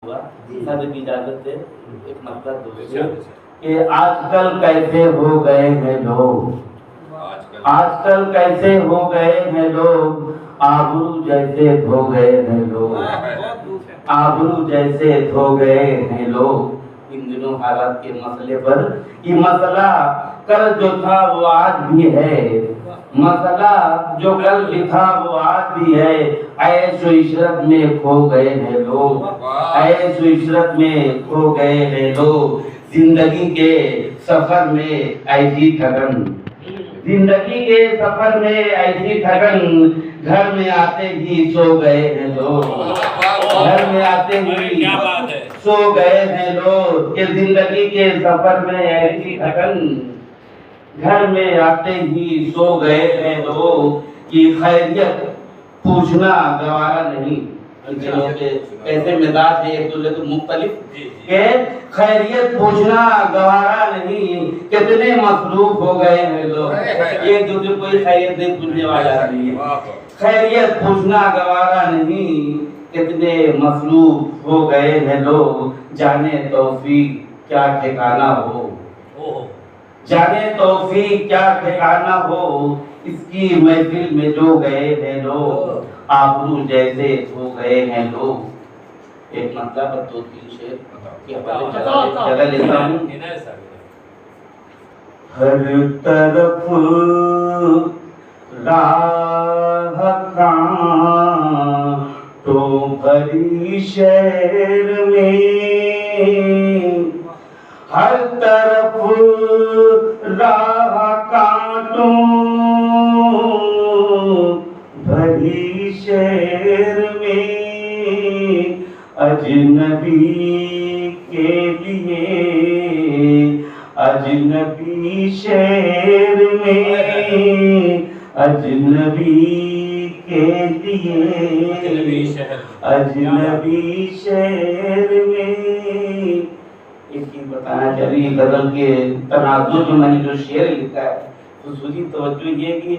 शादी की इजाजत है। एक मतलब कि आजकल कैसे हो गए हैं लोग, आजकल कैसे हो गए हैं लोग, आबरू जैसे धो गए हैं लोग, आबरू जैसे धो गए हैं लोग। इन दिनों हालात के मसले पर ये मसला कल जो था वो आज भी है, मसला जो कल भी था वो आज भी है। ऐशो इशरत में खो गए हैं लोग, ऐशो इशरत में खो गए हैं लोग। जिंदगी के सफर में ऐसी थकन, जिंदगी के सफर में ऐसी थकन, घर में आते ही सो गए हैं लोग, घर में आते ही सो गए हैं लोग। कि जिंदगी के सफर में ऐसी थकन, घर में आते ही सो गए हैं लोग। कि खैरियत पूछना गवारा नहीं, कैसे मिजाज है एक दूसरे को मुख्तलिफ, खैरियत पूछना गवारा नहीं। कितने मसरूफ हो गए हैं लोग, एक दूसरे को खैरियत नहीं पूछने वाला नहीं है, खैरियत पूछना गवारा नहीं। कितने मसरूफ हो गए हैं लोग, जाने तौफीक क्या ठिकाना हो, जाने तौफीक क्या ठिकाना हो। इसकी महफिल में जो गए हैं लोग, आबरू जैसे हो गए हैं लोग। एक मतलब दो तीन शेर की जगह लेता हूँ। हर तरफ राह तो भरी शहर में, हर तरफ राह कांटों भरी शहर में। अजनबी के लिए, अजनबी शहर में, अजनबी के लिए, अजनबी शहर में। बताना चाहिए गजल के तनाजुर में मैंने जो शेर लिखा है, तो उसकी तवज्जो ये कि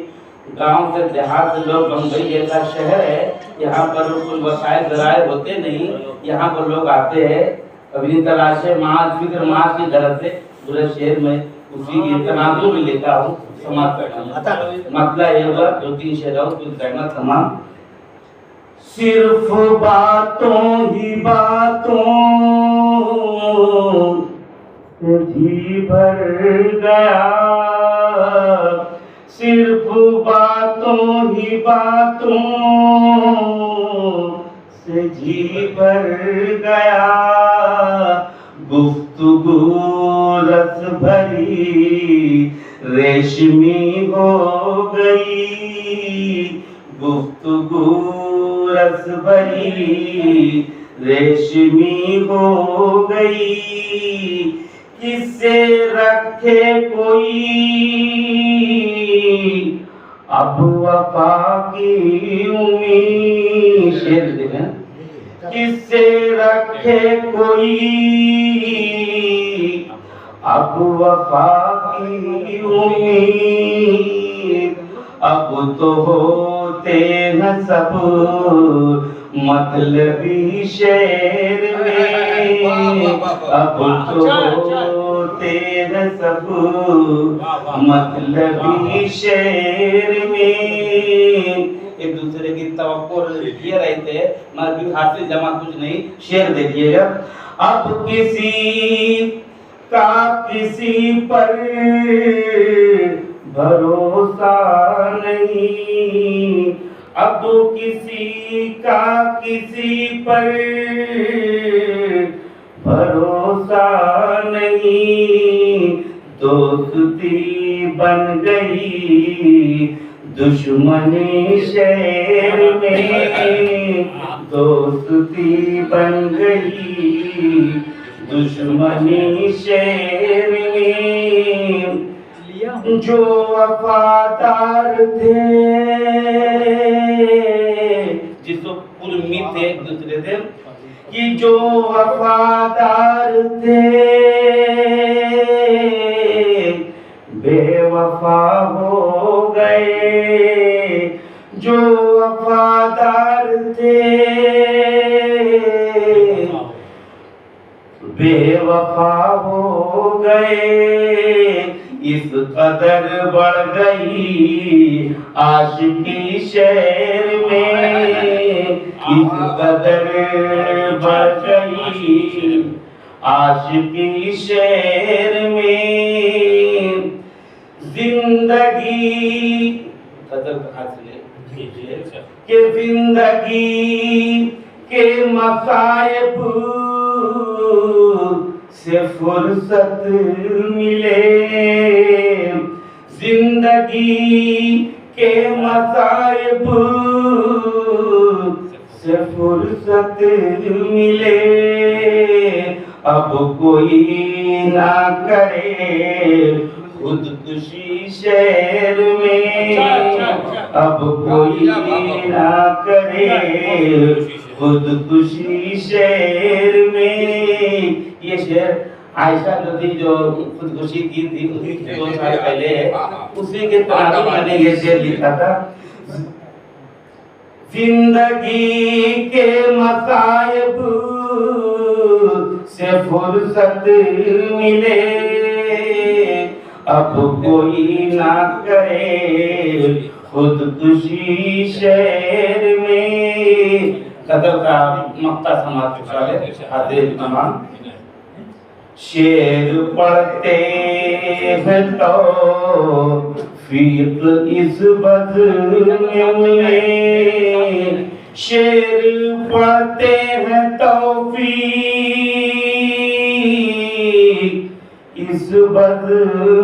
गांव से देहात से लोग बम्बई जैसा शहर है, यहाँ पर कोई वसाइल ज़राए होते नहीं, यहाँ पर लोग आते हैं अपनी तलाशे माज फिक्र माज की तरफ से। पूरे शेर में उसी की तनाजुर में लिखा हूँ, समाप्त करना मतलब ये हुआ। दो तीन शेर और कुछ कहना तमाम। सिर्फ बातों ही बातों जी भर गया, सिर्फ बातों ही बातों से जी भर गया। गुफ्तगू रस भरी रेशमी हो गई, गुफ्तगू रस भरी रेशमी हो गई। किससे रखे कोई अब वफा की उम्मीद, शेर देखें। किससे रखे कोई अब वफा की उम्मीद। अब तो होते न सब मतलबी शेर में, अब तो होते न सब मतलबी शेर में। एक दूसरे की तवक्को किए रहे थे, मगर हासिल जमा कुछ नहीं। शेर देखिएगा। अब किसी का किसी पर भरोसा नहीं, अब तो किसी का किसी पर भरोसा नहीं। दोस्ती बन गई दुश्मनी शहर में, दोस्ती बन गई दुश्मनी शहर में। जो वफादार थे, जिसको पूरी उम्मीद थे एक दूसरे से, कि जो वफादार थे बेवफा हो गए, जो वफादार थे बेवफा हो गए, इस कदर बढ़ गई आशिकी शहर में, इस कदर बढ़ गई आशिकी शहर में। जिंदगी कदर के जिंदगी के मसाइब से फुर्सत मिले, जिंदगी के मसाइब से फुर्सत मिले। अब कोई ना करे खुदकुशी शहर में, अब कोई ना करे खुदकुशी शहर में। ये शेर आयशा नदी जो खुदकुशी की थी उसके 2 साल पहले, उसी के तनाजुम मैंने ये शेर लिखा था। जिंदगी के मसाइब से फुर्सत मिले, अब कोई ना करे खुदकुशी शहर में। कदर का मक्ता समाज वाले हाजिर मेहमान, शेर पढ़ते हैं तो फीक इस बज़्म में, शेर पढ़ते हैं तो फीक इस बज़्म